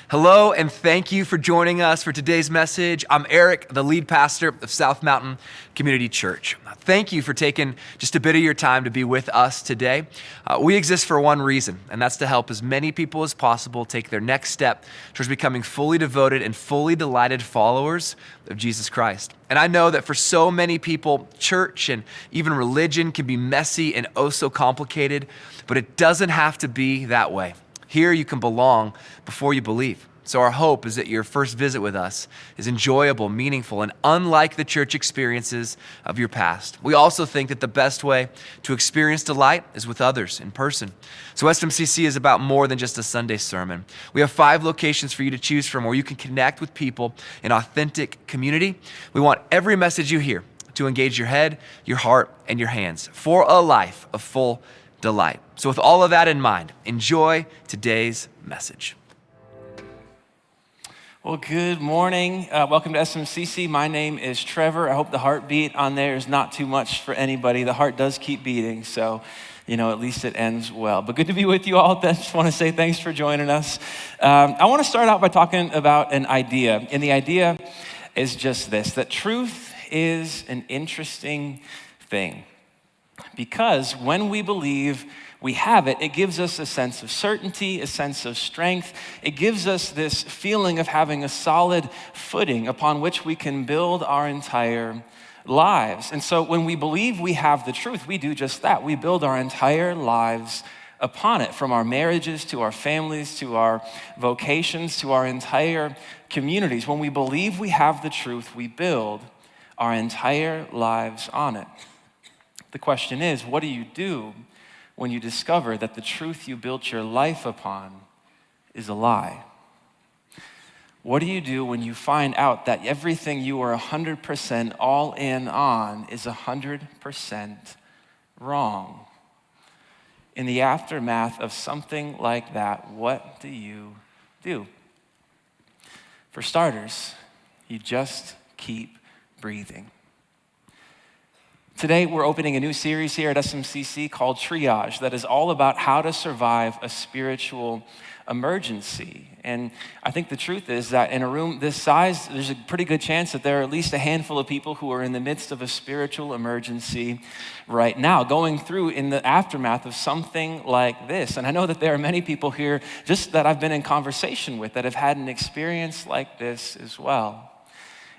Hello, and thank you for joining us for today's message. I'm Eric, the lead pastor of South Mountain Community Church. Thank you for taking just a bit of your time to be with us today. We exist for one reason, and that's to help as many people as possible take their next step towards becoming fully devoted and fully delighted followers of Jesus Christ. And I know that for so many people, church and even religion can be messy and oh so complicated, but it doesn't have to be that way. Here you can belong before you believe. So our hope is that your first visit with us is enjoyable, meaningful, and unlike the church experiences of your past. We also think that the best way to experience delight is with others in person. So SMCC is about more than just a Sunday sermon. We have 5 locations for you to choose from where you can connect with people in authentic community. We want every message you hear to engage your head, your heart, and your hands for a life of full delight. So with all of that in mind, enjoy today's message. Well, good morning. Welcome to SMCC. My name is Trevor. I hope the heartbeat on there is not too much for anybody. The heart does keep beating, so at least it ends well. But good to be with you all. I just want to say thanks for joining us. I want to start out by talking about an idea, and the idea is just this, that truth is an interesting thing. Because when we believe we have it, it gives us a sense of certainty, a sense of strength. It gives us this feeling of having a solid footing upon which we can build our entire lives. And so when we believe we have the truth, we do just that. We build our entire lives upon it, from our marriages to our families, to our vocations, to our entire communities. When we believe we have the truth, we build our entire lives on it. The question is, what do you do when you discover that the truth you built your life upon is a lie? What do you do when you find out that everything you are 100% all in on is 100% wrong? In the aftermath of something like that, what do you do? For starters, you just keep breathing. Today, we're opening a new series here at SMCC called Triage that is all about how to survive a spiritual emergency. And I think the truth is that in a room this size, there's a pretty good chance that there are at least a handful of people who are in the midst of a spiritual emergency right now, going through in the aftermath of something like this. And I know that there are many people here just that I've been in conversation with that have had an experience like this as well.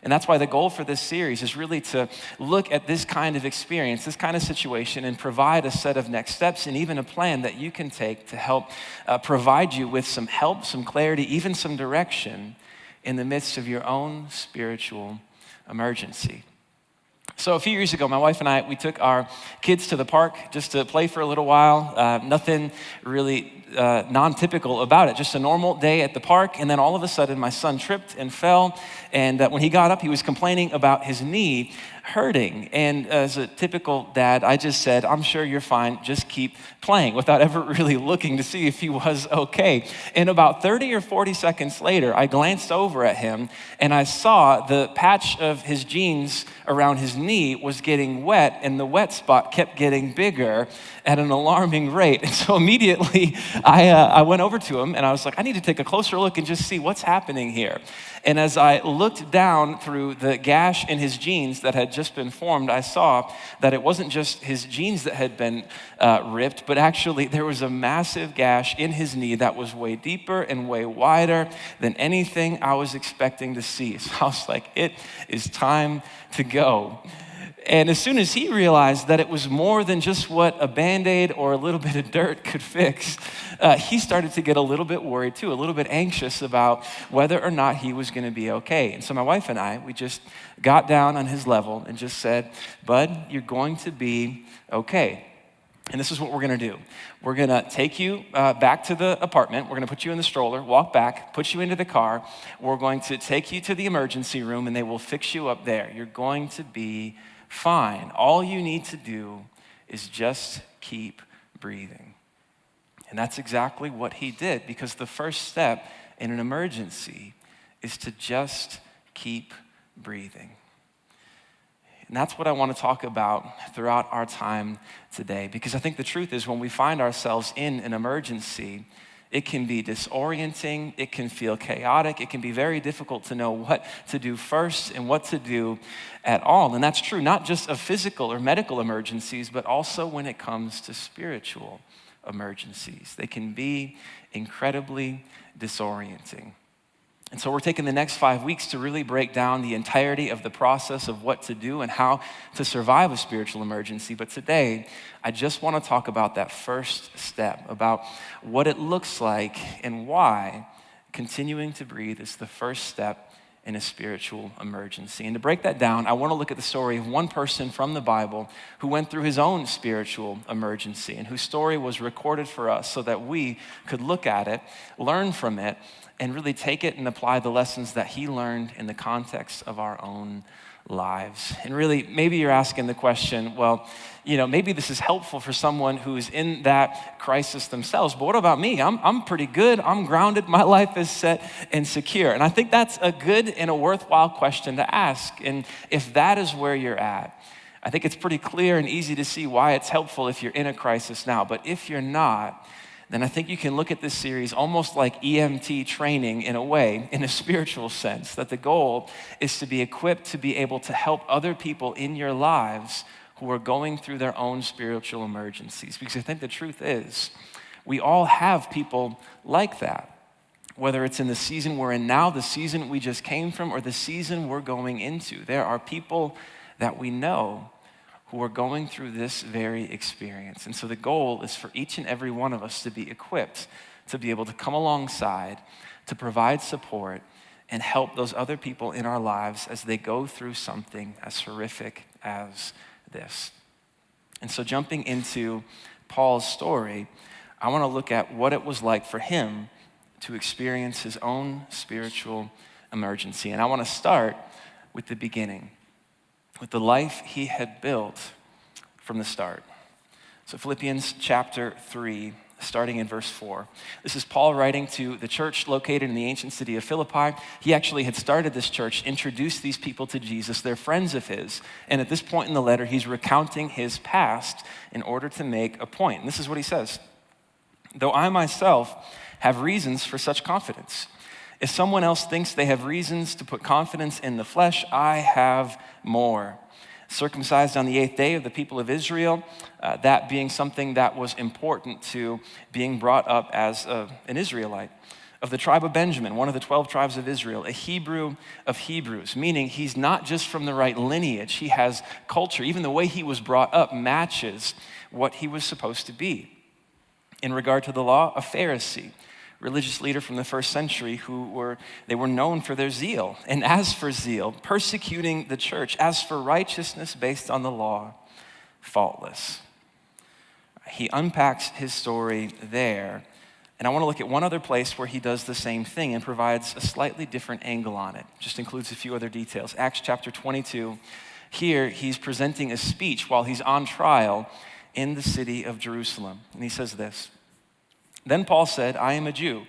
And that's why the goal for this series is really to look at this kind of experience, this kind of situation, and provide a set of next steps and even a plan that you can take to help provide you with some help, some clarity, even some direction in the midst of your own spiritual emergency. So a few years ago, my wife and I, we took our kids to the park just to play for a little while. Nothing really non-typical about it, just a normal day at the park. And then all of a sudden, my son tripped and fell. And when he got up, he was complaining about his knee hurting. And as a typical dad, I just said, "I'm sure you're fine, just keep playing," without ever really looking to see if he was okay. And about 30 or 40 seconds later, I glanced over at him and I saw the patch of his jeans around his knee was getting wet, and the wet spot kept getting bigger at an alarming rate. And so immediately I went over to him and I was like, I need to take a closer look and just see what's happening here. And as I looked down through the gash in his jeans that had just been formed, I saw that it wasn't just his jeans that had been ripped, but actually there was a massive gash in his knee that was way deeper and way wider than anything I was expecting to see. So I was like, it is time to go. And as soon as he realized that it was more than just what a Band-Aid or a little bit of dirt could fix, he started to get a little bit worried too, a little bit anxious about whether or not he was going to be okay. And so my wife and I, we just got down on his level and just said, "Bud, you're going to be okay. And this is what we're going to do. We're going to take you back to the apartment. We're going to put you in the stroller, walk back, put you into the car. We're going to take you to the emergency room, and they will fix you up there. You're going to be fine. All you need to do is just keep breathing." And that's exactly what he did, because the first step in an emergency is to just keep breathing. And that's what I want to talk about throughout our time today, because I think the truth is when we find ourselves in an emergency, It can be disorienting. It can feel chaotic. It can be very difficult to know what to do first and what to do at all. And that's true not just of physical or medical emergencies, but also when it comes to spiritual emergencies. They can be incredibly disorienting. And so we're taking the next 5 weeks to really break down the entirety of the process of what to do and how to survive a spiritual emergency. But today, I just want to talk about that first step, about what it looks like and why continuing to breathe is the first step in a spiritual emergency. And to break that down, I want to look at the story of one person from the Bible who went through his own spiritual emergency and whose story was recorded for us so that we could look at it, learn from it, and really take it and apply the lessons that he learned in the context of our own lives. And really, maybe you're asking the question, well, maybe this is helpful for someone who's in that crisis themselves, but what about me? I'm pretty good, I'm grounded, my life is set and secure. And I think that's a good and a worthwhile question to ask. And if that is where you're at, I think it's pretty clear and easy to see why it's helpful if you're in a crisis now. But if you're not, then I think you can look at this series almost like EMT training in a way, in a spiritual sense, that the goal is to be equipped to be able to help other people in your lives who are going through their own spiritual emergencies. Because I think the truth is, we all have people like that, whether it's in the season we're in now, the season we just came from, or the season we're going into. There are people that we know who are going through this very experience. And so the goal is for each and every one of us to be equipped to be able to come alongside, to provide support, and help those other people in our lives as they go through something as horrific as this. And so jumping into Paul's story, I want to look at what it was like for him to experience his own spiritual emergency. And I want to start with the beginning, with the life he had built from the start. So Philippians chapter 3, starting in verse 4. This is Paul writing to the church located in the ancient city of Philippi. He actually had started this church, introduced these people to Jesus. They're friends of his. And at this point in the letter, he's recounting his past in order to make a point. And this is what he says. Though I myself have reasons for such confidence, if someone else thinks they have reasons to put confidence in the flesh, I have more. Circumcised on the 8th day of the people of Israel, that being something that was important to being brought up as an Israelite. Of the tribe of Benjamin, one of the 12 tribes of Israel, a Hebrew of Hebrews, meaning he's not just from the right lineage, he has culture. Even the way he was brought up matches what he was supposed to be. In regard to the law, a Pharisee, religious leader from the first century they were known for their zeal. And as for zeal, persecuting the church. As for righteousness based on the law, faultless. He unpacks his story there. And I want to look at one other place where he does the same thing and provides a slightly different angle on it. Just includes a few other details. Acts chapter 22. Here, he's presenting a speech while he's on trial in the city of Jerusalem. And he says this. Then Paul said, I am a Jew,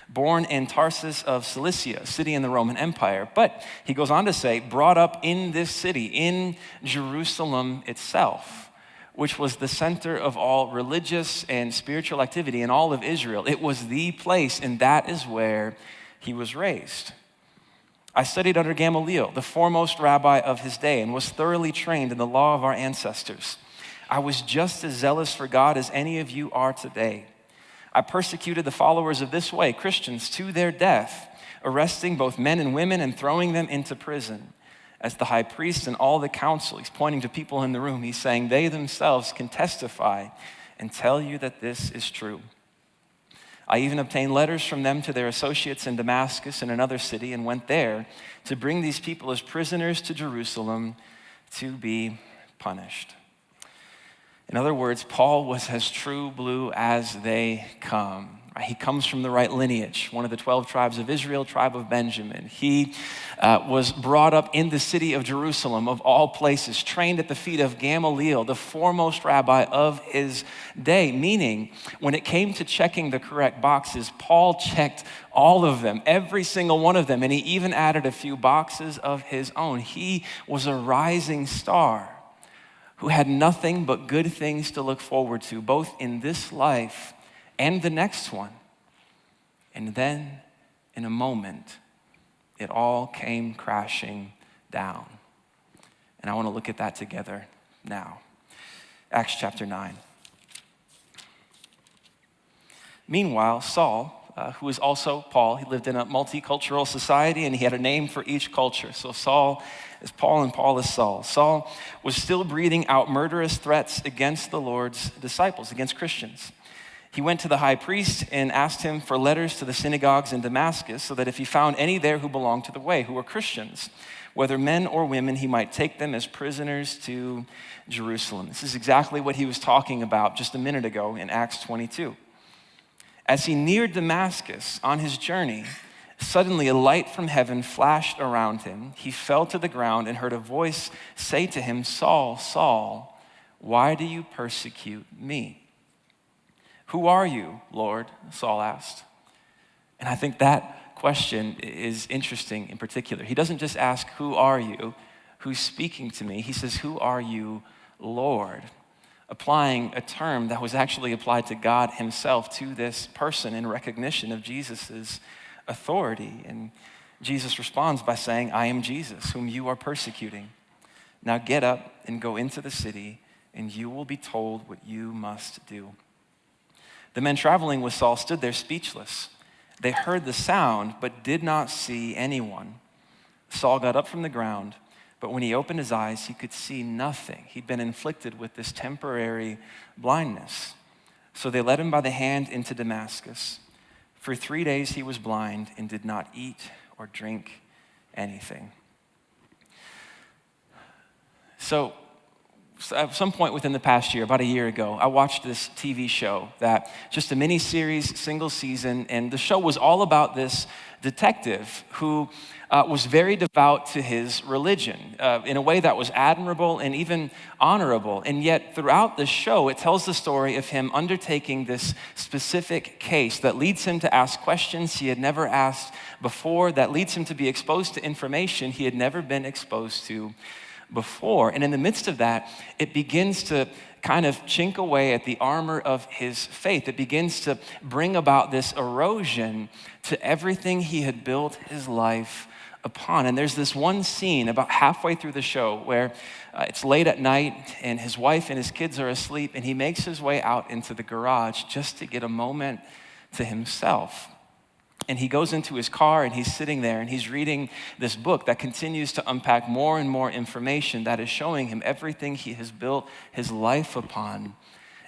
born in Tarsus of Cilicia, a city in the Roman Empire. But he goes on to say, brought up in this city, in Jerusalem itself, which was the center of all religious and spiritual activity in all of Israel. It was the place, and that is where he was raised. I studied under Gamaliel, the foremost rabbi of his day, and was thoroughly trained in the law of our ancestors. I was just as zealous for God as any of you are today. I persecuted the followers of this way, Christians, to their death, arresting both men and women and throwing them into prison. As the high priest and all the council, he's pointing to people in the room, he's saying they themselves can testify and tell you that this is true. I even obtained letters from them to their associates in Damascus and another city and went there to bring these people as prisoners to Jerusalem to be punished. In other words, Paul was as true blue as they come. He comes from the right lineage, one of the 12 tribes of Israel, tribe of Benjamin. He was brought up in the city of Jerusalem, of all places, trained at the feet of Gamaliel, the foremost rabbi of his day, meaning when it came to checking the correct boxes, Paul checked all of them, every single one of them, and he even added a few boxes of his own. He was a rising star who had nothing but good things to look forward to, both in this life and the next one. And then, in a moment, it all came crashing down. And I want to look at that together now. Acts chapter 9. Meanwhile, Saul, who is also Paul, he lived in a multicultural society and he had a name for each culture. So Saul is Paul and Paul is Saul. Saul was still breathing out murderous threats against the Lord's disciples, against Christians. He went to the high priest and asked him for letters to the synagogues in Damascus so that if he found any there who belonged to the way, who were Christians, whether men or women, he might take them as prisoners to Jerusalem. This is exactly what he was talking about just a minute ago in Acts 22. As he neared Damascus on his journey, suddenly a light from heaven flashed around him. He fell to the ground and heard a voice say to him, "Saul, Saul, why do you persecute me?" "Who are you, Lord?" Saul asked. And I think that question is interesting in particular. He doesn't just ask, "Who are you? Who's speaking to me?" He says, "Who are you, Lord?" Applying a term that was actually applied to God himself to this person in recognition of Jesus's authority. And Jesus responds by saying, "I am Jesus, whom you are persecuting. Now get up and go into the city, and you will be told what you must do." The men traveling with Saul stood there speechless. They heard the sound, but did not see anyone. Saul got up from the ground, but when he opened his eyes, he could see nothing. He'd been inflicted with this temporary blindness. So they led him by the hand into Damascus. For 3 days he was blind and did not eat or drink anything. So at some point within the past year, about a year ago, I watched this TV show that just a mini series, single season, and the show was all about this detective who was very devout to his religion in a way that was admirable and even honorable. And yet throughout the show, it tells the story of him undertaking this specific case that leads him to ask questions he had never asked before, that leads him to be exposed to information he had never been exposed to before. And in the midst of that, it begins to kind of chink away at the armor of his faith. It begins to bring about this erosion to everything he had built his life upon. And there's this one scene about halfway through the show where it's late at night and his wife and his kids are asleep, and he makes his way out into the garage just to get a moment to himself. And he goes into his car and he's sitting there and he's reading this book that continues to unpack more and more information that is showing him everything he has built his life upon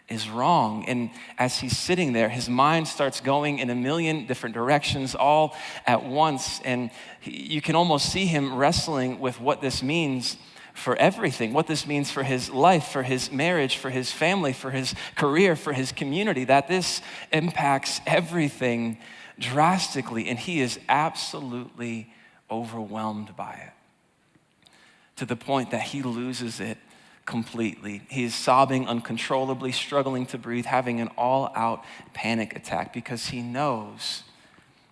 is wrong. And as he's sitting there, his mind starts going in a million different directions all at once. And you can almost see him wrestling with what this means for everything, what this means for his life, for his marriage, for his family, for his career, for his community, that this impacts everything drastically, and he is absolutely overwhelmed by it to the point that he loses it completely. He is sobbing uncontrollably, struggling to breathe, having an all-out panic attack because he knows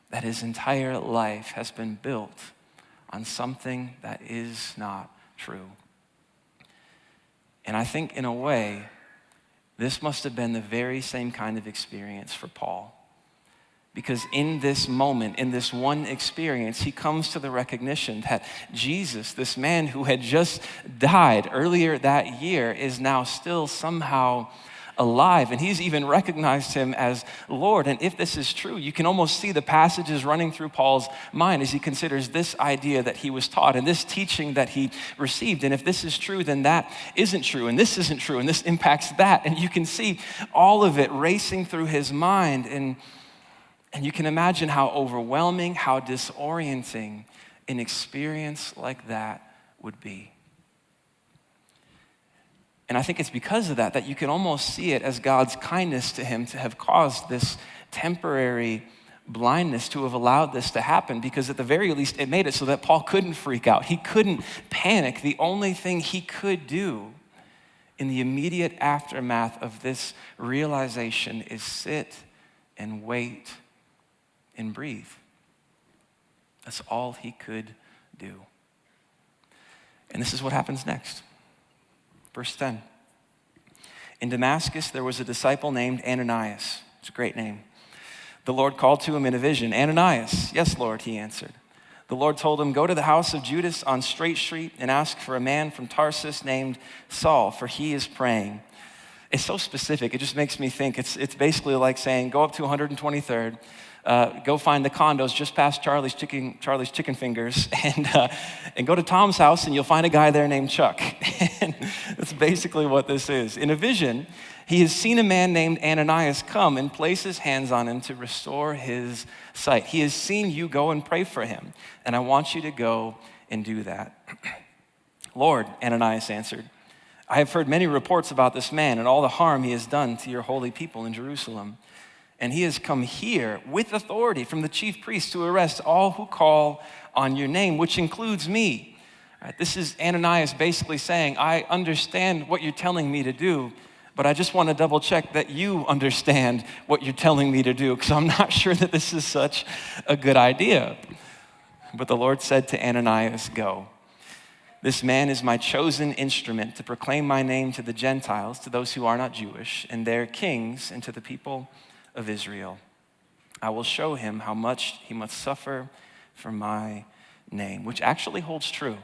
that his entire life has been built on something that is not true. And I think in a way, this must have been the very same kind of experience for Paul. Because in this moment, in this one experience, he comes to the recognition that Jesus, this man who had just died earlier that year, is now still somehow alive. And he's even recognized him as Lord. And if this is true, you can almost see the passages running through Paul's mind as he considers this idea that he was taught and this teaching that he received. And if this is true, then that isn't true. And this isn't true. And this impacts that. And you can see all of it racing through his mind. And you can imagine how overwhelming, how disorienting an experience like that would be. And I think it's because of that you can almost see it as God's kindness to him to have caused this temporary blindness, to have allowed this to happen, because at the very least it made it so that Paul couldn't freak out. He couldn't panic. The only thing he could do in the immediate aftermath of this realization is sit and wait and breathe. That's all he could do. And this is what happens next. Verse 10. In Damascus, there was a disciple named Ananias. It's a great name. The Lord called to him in a vision, "Ananias." "Yes, Lord," he answered. The Lord told him, "Go to the house of Judas on Straight Street and ask for a man from Tarsus named Saul, for he is praying." It's so specific. It just makes me think it's basically like saying, go up to 123rd, go find the condos just past Charlie's Chicken Fingers, and go to Tom's house, and you'll find a guy there named Chuck. And that's basically what this is. In a vision, he has seen a man named Ananias come and place his hands on him to restore his sight. He has seen you go and pray for him, and I want you to go and do that. "Lord," Ananias answered, "I have heard many reports about this man and all the harm he has done to your holy people in Jerusalem. And he has come here with authority from the chief priests to arrest all who call on your name," which includes me. Right, this is Ananias basically saying, I understand what you're telling me to do, but I just want to double check that you understand what you're telling me to do, because I'm not sure that this is such a good idea. But the Lord said to Ananias, "Go. This man is my chosen instrument to proclaim my name to the Gentiles, to those who are not Jewish, and their kings, and to the people of Israel. I will show him how much he must suffer for my name," which actually holds true.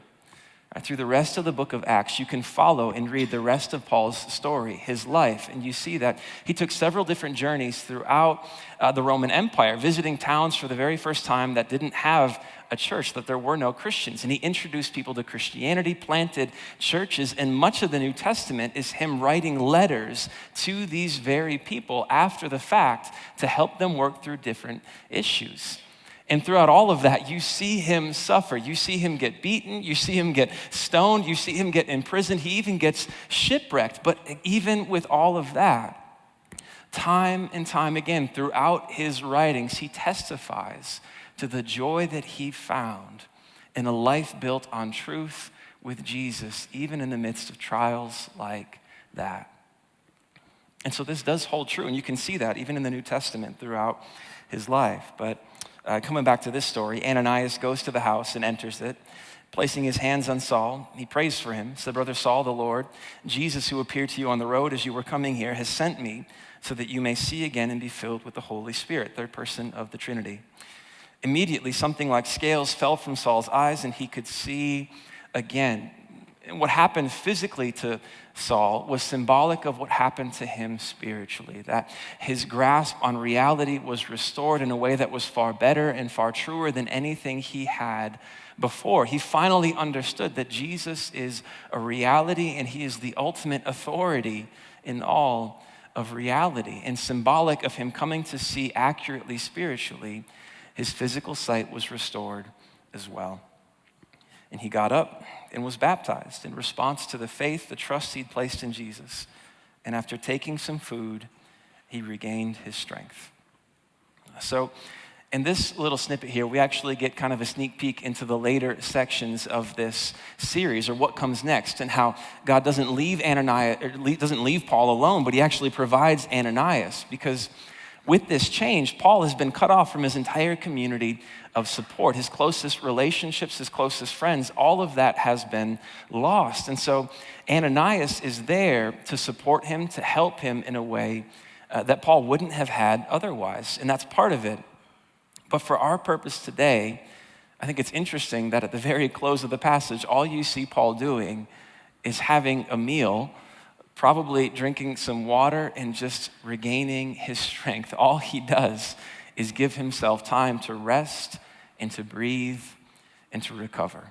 Through the rest of the book of Acts, you can follow and read the rest of Paul's story, his life, and you see that he took several different journeys throughout the Roman Empire, visiting towns for the very first time that didn't have a church, that there were no Christians. And he introduced people to Christianity, planted churches, and much of the New Testament is him writing letters to these very people after the fact to help them work through different issues. And throughout all of that, you see him suffer. You see him get beaten. You see him get stoned. You see him get imprisoned. He even gets shipwrecked. But even with all of that, time and time again, throughout his writings, he testifies to the joy that he found in a life built on truth with Jesus, even in the midst of trials like that. And so this does hold true, and you can see that even in the New Testament throughout his life. But coming back to this story, Ananias goes to the house and enters it. Placing his hands on Saul, he prays for him. Said, "Brother Saul, the Lord, Jesus, who appeared to you on the road as you were coming here, has sent me so that you may see again and be filled with the Holy Spirit," third person of the Trinity. Immediately, something like scales fell from Saul's eyes and he could see again. And what happened physically to Saul was symbolic of what happened to him spiritually, that his grasp on reality was restored in a way that was far better and far truer than anything he had before. He finally understood that Jesus is a reality and he is the ultimate authority in all of reality. And symbolic of him coming to see accurately spiritually, his physical sight was restored as well. And he got up and was baptized in response to the faith, the trust he'd placed in Jesus. And after taking some food, he regained his strength. So in this little snippet here, we actually get kind of a sneak peek into the later sections of this series, or what comes next, and how God doesn't leave Paul alone, but he actually provides Ananias, because with this change, Paul has been cut off from his entire community of support. His closest relationships, his closest friends, all of that has been lost. And so Ananias is there to support him, to help him in a way that Paul wouldn't have had otherwise. And that's part of it. But for our purpose today, I think it's interesting that at the very close of the passage, all you see Paul doing is having a meal, probably drinking some water and just regaining his strength. All he does is give himself time to rest and to breathe and to recover.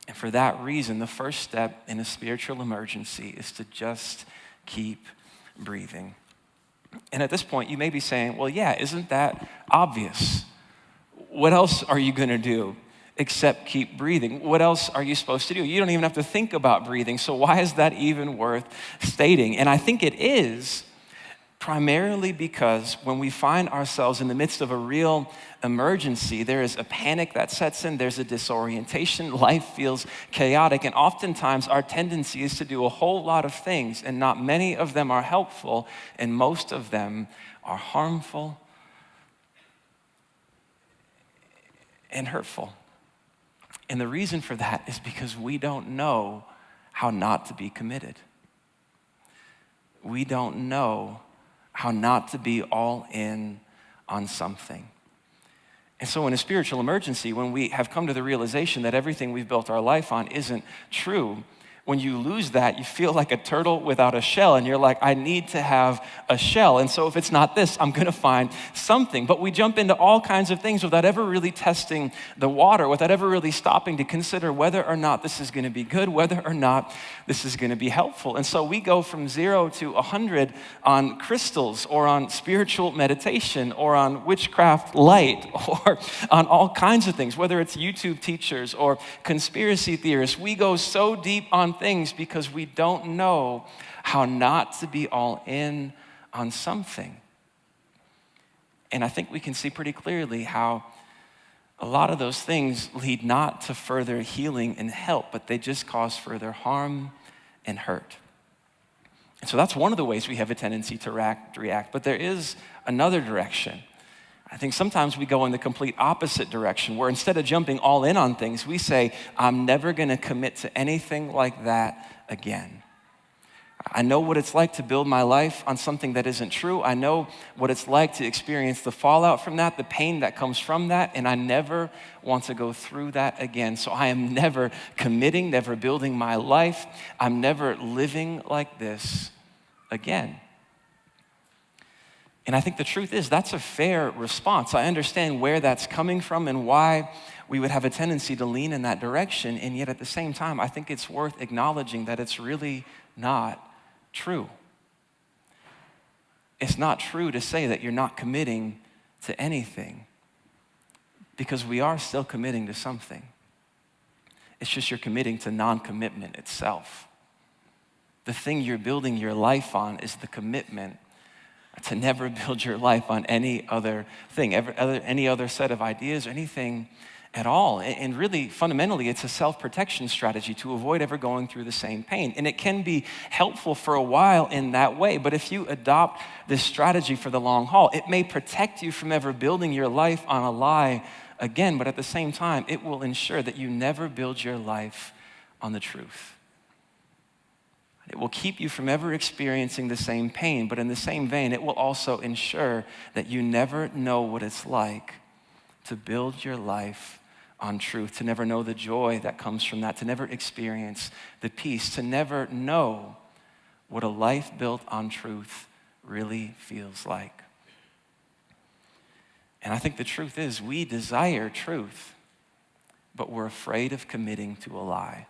And for that reason, the first step in a spiritual emergency is to just keep breathing. And at this point, you may be saying, well, yeah, isn't that obvious? What else are you going to do except keep breathing? What else are you supposed to do? You don't even have to think about breathing, so why is that even worth stating? And I think it is primarily because when we find ourselves in the midst of a real emergency, there is a panic that sets in, there's a disorientation, life feels chaotic, and oftentimes our tendency is to do a whole lot of things, and not many of them are helpful, and most of them are harmful and hurtful. And the reason for that is because we don't know how not to be committed. We don't know how not to be all in on something. And so in a spiritual emergency, when we have come to the realization that everything we've built our life on isn't true, when you lose that, you feel like a turtle without a shell, and you're like, I need to have a shell. And so if it's not this, I'm gonna find something. But we jump into all kinds of things without ever really testing the water, without ever really stopping to consider whether or not this is gonna be good, whether or not this is gonna be helpful. And so we go from 0 to 100 on crystals, or on spiritual meditation, or on witchcraft light, or on all kinds of things, whether it's YouTube teachers or conspiracy theorists. We go so deep on things because we don't know how not to be all in on something. And I think we can see pretty clearly how a lot of those things lead not to further healing and help, but they just cause further harm and hurt. And so that's one of the ways we have a tendency to react. But there is another direction. I think sometimes we go in the complete opposite direction, where instead of jumping all in on things, we say, I'm never gonna commit to anything like that again. I know what it's like to build my life on something that isn't true. I know what it's like to experience the fallout from that, the pain that comes from that, and I never want to go through that again. So I am never committing, never building my life. I'm never living like this again. And I think the truth is that's a fair response. I understand where that's coming from and why we would have a tendency to lean in that direction. And yet at the same time, I think it's worth acknowledging that it's really not true. It's not true to say that you're not committing to anything, because we are still committing to something. It's just you're committing to non-commitment itself. The thing you're building your life on is the commitment to never build your life on any other thing, any other set of ideas, or anything at all. And really, fundamentally, it's a self-protection strategy to avoid ever going through the same pain. And it can be helpful for a while in that way, but if you adopt this strategy for the long haul, it may protect you from ever building your life on a lie again, but at the same time, it will ensure that you never build your life on the truth. It will keep you from ever experiencing the same pain, but in the same vein, it will also ensure that you never know what it's like to build your life on truth, to never know the joy that comes from that, to never experience the peace, to never know what a life built on truth really feels like. And I think the truth is we desire truth, but we're afraid of committing to a lie.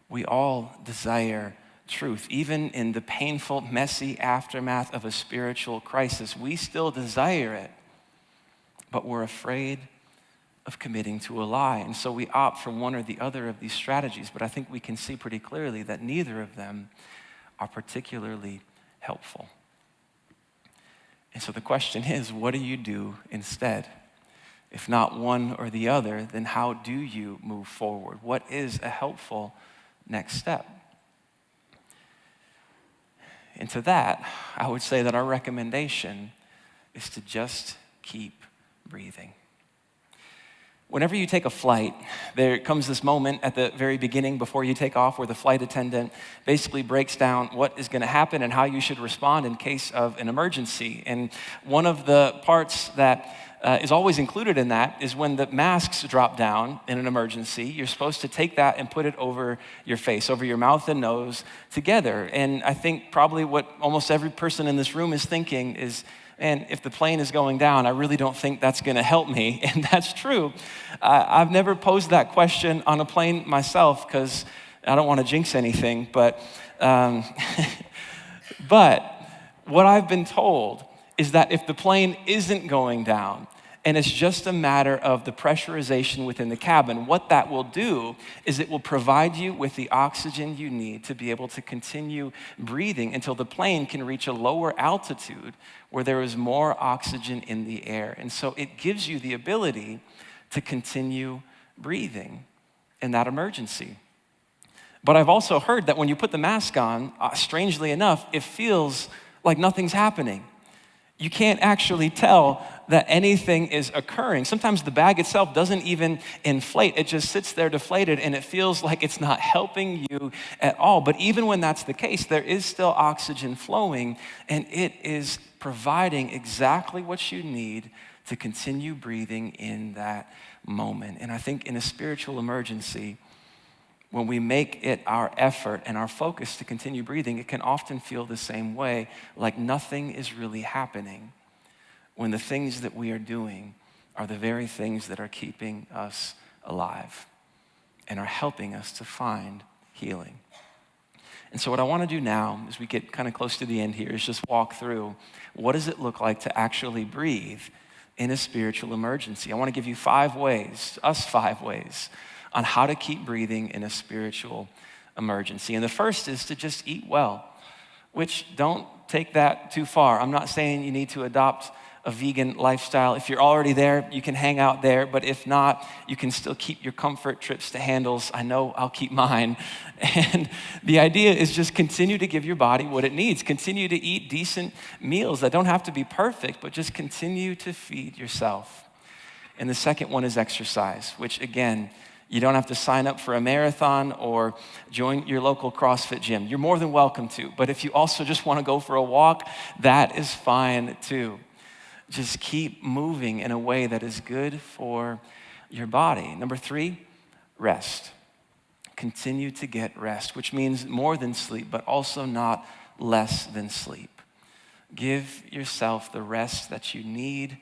We all desire truth. Even in the painful, messy aftermath of a spiritual crisis, we still desire it, but we're afraid of committing to a lie. And so we opt for one or the other of these strategies, but I think we can see pretty clearly that neither of them are particularly helpful. And so the question is, what do you do instead? If not one or the other, then how do you move forward? What is a helpful next step? And to that, I would say that our recommendation is to just keep breathing. Whenever you take a flight, there comes this moment at the very beginning before you take off where the flight attendant basically breaks down what is going to happen and how you should respond in case of an emergency. And one of the parts that is always included in that is when the masks drop down in an emergency, you're supposed to take that and put it over your face, over your mouth and nose together. And I think probably what almost every person in this room is thinking is, and if the plane is going down, I really don't think that's gonna help me. And that's true. I've never posed that question on a plane myself because I don't wanna jinx anything, but what I've been told is that if the plane isn't going down, and it's just a matter of the pressurization within the cabin, what that will do is it will provide you with the oxygen you need to be able to continue breathing until the plane can reach a lower altitude where there is more oxygen in the air. And so it gives you the ability to continue breathing in that emergency. But I've also heard that when you put the mask on, strangely enough, it feels like nothing's happening. you can't actually tell that anything is occurring. Sometimes the bag itself doesn't even inflate. It just sits there deflated and it feels like it's not helping you at all. But even when that's the case, there is still oxygen flowing and it is providing exactly what you need to continue breathing in that moment. And I think in a spiritual emergency, when we make it our effort and our focus to continue breathing, it can often feel the same way, like nothing is really happening, when the things that we are doing are the very things that are keeping us alive and are helping us to find healing. And so what I want to do now, as we get kind of close to the end here, is just walk through what does it look like to actually breathe in a spiritual emergency. I want to give you 5 ways, on how to keep breathing in a spiritual emergency. And the first is to just eat well, which don't take that too far. I'm not saying you need to adopt a vegan lifestyle. If you're already there, you can hang out there, but if not, you can still keep your comfort trips to Handles. I know I'll keep mine. And the idea is just continue to give your body what it needs. Continue to eat decent meals that don't have to be perfect, but just continue to feed yourself. And the second one is exercise, which again, you don't have to sign up for a marathon or join your local CrossFit gym. You're more than welcome to. But if you also just want to go for a walk, that is fine too. Just keep moving in a way that is good for your body. Number 3, rest. Continue to get rest, which means more than sleep, but also not less than sleep. Give yourself the rest that you need,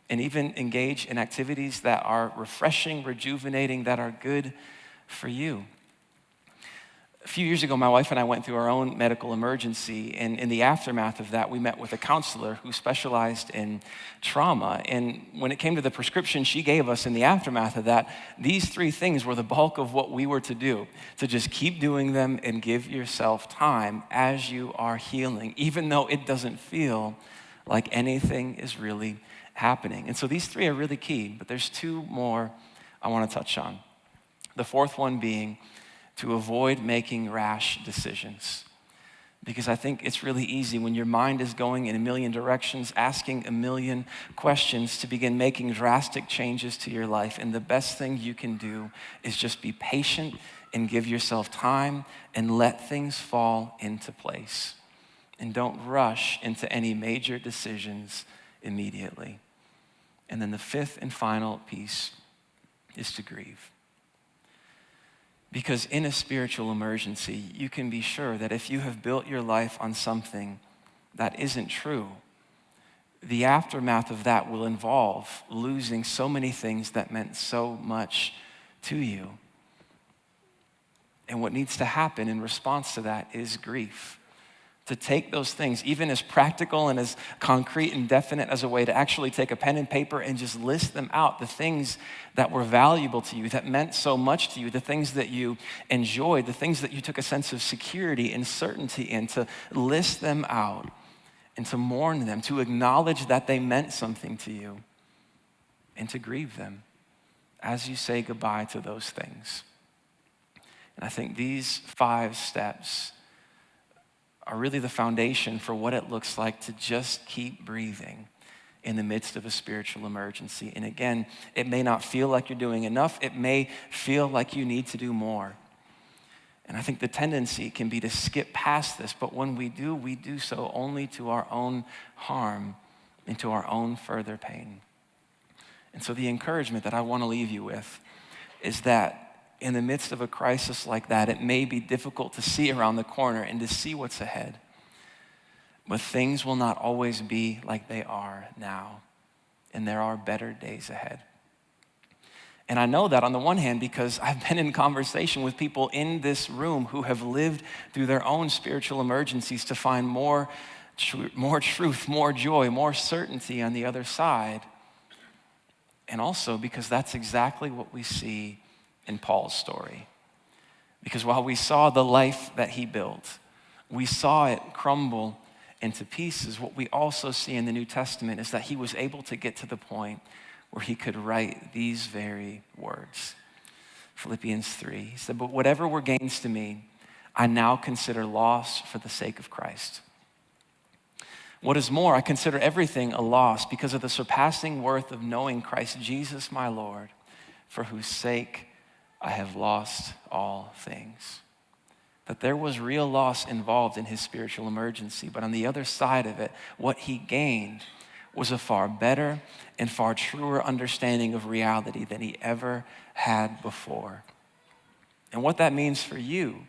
and even engage in activities that are refreshing, rejuvenating, that are good for you. A few years ago, my wife and I went through our own medical emergency, and in the aftermath of that, we met with a counselor who specialized in trauma. And when it came to the prescription she gave us in the aftermath of that, these 3 things were the bulk of what we were to do, to just keep doing them and give yourself time as you are healing, even though it doesn't feel like anything is really happening. And so these 3 are really key, but there's 2 more I want to touch on. The 4th one being to avoid making rash decisions. Because I think it's really easy when your mind is going in a million directions, asking a million questions, to begin making drastic changes to your life. And the best thing you can do is just be patient and give yourself time and let things fall into place. And don't rush into any major decisions immediately. And then the 5th and final piece is to grieve. Because in a spiritual emergency, you can be sure that if you have built your life on something that isn't true, the aftermath of that will involve losing so many things that meant so much to you. And what needs to happen in response to that is grief. To take those things, even as practical and as concrete and definite as a way to actually take a pen and paper and just list them out, the things that were valuable to you, that meant so much to you, the things that you enjoyed, the things that you took a sense of security and certainty in, to list them out and to mourn them, to acknowledge that they meant something to you, and to grieve them as you say goodbye to those things. And I think these 5 steps are really the foundation for what it looks like to just keep breathing in the midst of a spiritual emergency. And again, it may not feel like you're doing enough. It may feel like you need to do more. And I think the tendency can be to skip past this, but when we do so only to our own harm and to our own further pain. And so the encouragement that I want to leave you with is that in the midst of a crisis like that, it may be difficult to see around the corner and to see what's ahead. But things will not always be like they are now. And there are better days ahead. And I know that on the one hand because I've been in conversation with people in this room who have lived through their own spiritual emergencies to find more truth, more joy, more certainty on the other side. And also because that's exactly what we see in Paul's story. Because while we saw the life that he built, we saw it crumble into pieces, what we also see in the New Testament is that he was able to get to the point where he could write these very words. Philippians 3, he said, "But whatever were gains to me, I now consider loss for the sake of Christ. What is more, I consider everything a loss because of the surpassing worth of knowing Christ Jesus my Lord, for whose sake I have lost all things. That there was real loss involved in his spiritual emergency, but on the other side of it, what he gained was a far better and far truer understanding of reality than he ever had before. And what that means for you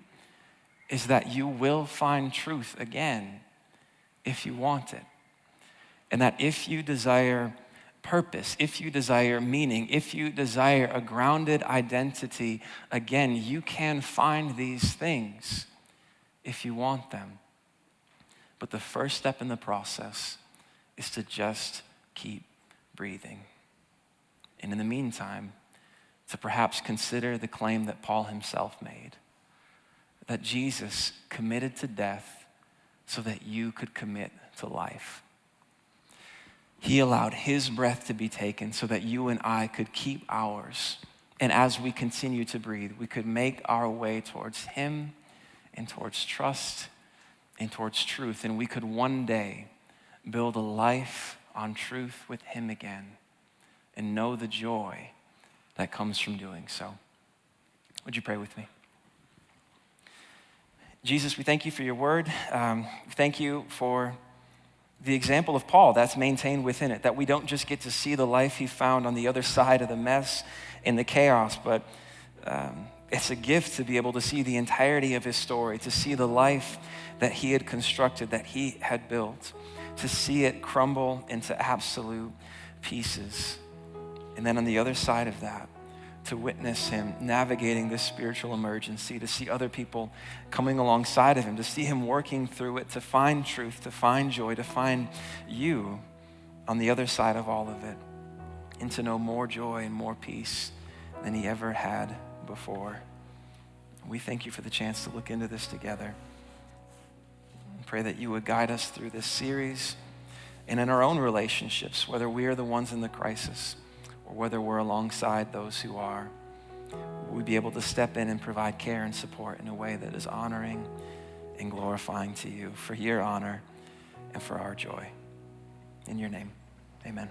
is that you will find truth again if you want it. And that if you desire purpose, if you desire meaning, if you desire a grounded identity, again, you can find these things if you want them. But the first step in the process is to just keep breathing. And in the meantime, to perhaps consider the claim that Paul himself made, that Jesus committed to death so that you could commit to life. He allowed his breath to be taken so that you and I could keep ours. And as we continue to breathe, we could make our way towards him and towards trust and towards truth. And we could one day build a life on truth with him again and know the joy that comes from doing so. Would you pray with me? Jesus, we thank you for your word. Thank you for the example of Paul that's maintained within it, that we don't just get to see the life he found on the other side of the mess and the chaos, but it's a gift to be able to see the entirety of his story, to see the life that he had constructed, that he had built, to see it crumble into absolute pieces. And then on the other side of that, to witness him navigating this spiritual emergency, to see other people coming alongside of him, to see him working through it, to find truth, to find joy, to find you on the other side of all of it, and to know more joy and more peace than he ever had before. We thank you for the chance to look into this together. And pray that you would guide us through this series and in our own relationships, whether we are the ones in the crisis or whether we're alongside those who are. We'd be able to step in and provide care and support in a way that is honoring and glorifying to you, for your honor and for our joy. In your name, amen.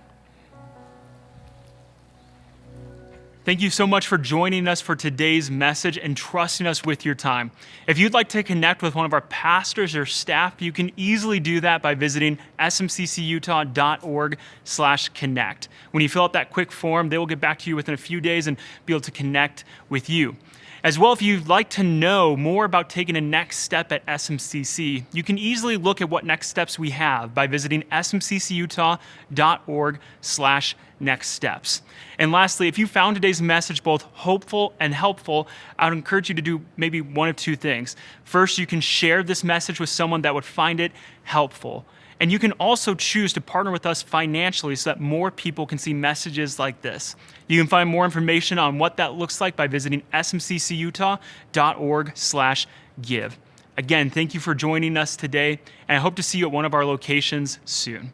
Thank you so much for joining us for today's message and trusting us with your time. If you'd like to connect with one of our pastors or staff, you can easily do that by visiting smccutah.org/connect. When you fill out that quick form, they will get back to you within a few days and be able to connect with you. As well, if you'd like to know more about taking a next step at SMCC, you can easily look at what next steps we have by visiting smccutah.org/next steps. And lastly, if you found today's message both hopeful and helpful, I would encourage you to do maybe one of two things. First, you can share this message with someone that would find it helpful. And you can also choose to partner with us financially so that more people can see messages like this. You can find more information on what that looks like by visiting smccutah.org/give. Again, thank you for joining us today, and I hope to see you at one of our locations soon.